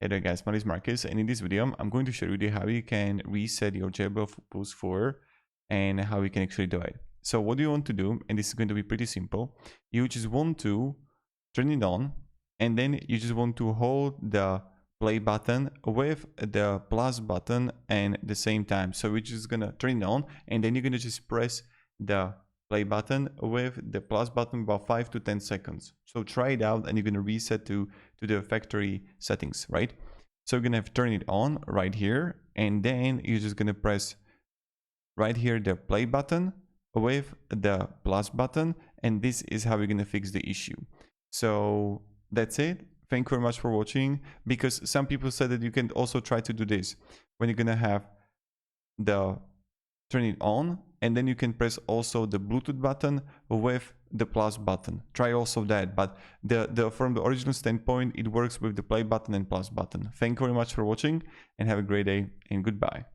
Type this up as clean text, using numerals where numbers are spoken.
Hey there guys, my name is Marcus, and in this video I'm going to show you how you can reset your JBL Pulse 4 and how you can actually do it. So what do you want to do, and this is going to be pretty simple. You just want to turn it on, and then you just want to hold the play button with the plus button at the same time. So we're just gonna turn it on, and then you're gonna just press the play button with the plus button about 5 to 10 seconds. So try it out, and you're gonna reset to the factory settings, right? So you're gonna have to turn it on right here, and then you're just gonna press right here the play button with the plus button, and this is how you're gonna fix the issue. So that's it. Thank you very much for watching, because some people said that you can also try to do this when you're gonna have the turn it on, and then you can press also the Bluetooth button with the plus button. Try also that, but from the original standpoint, it works with the play button and plus button. Thank you very much for watching, and have a great day, and goodbye.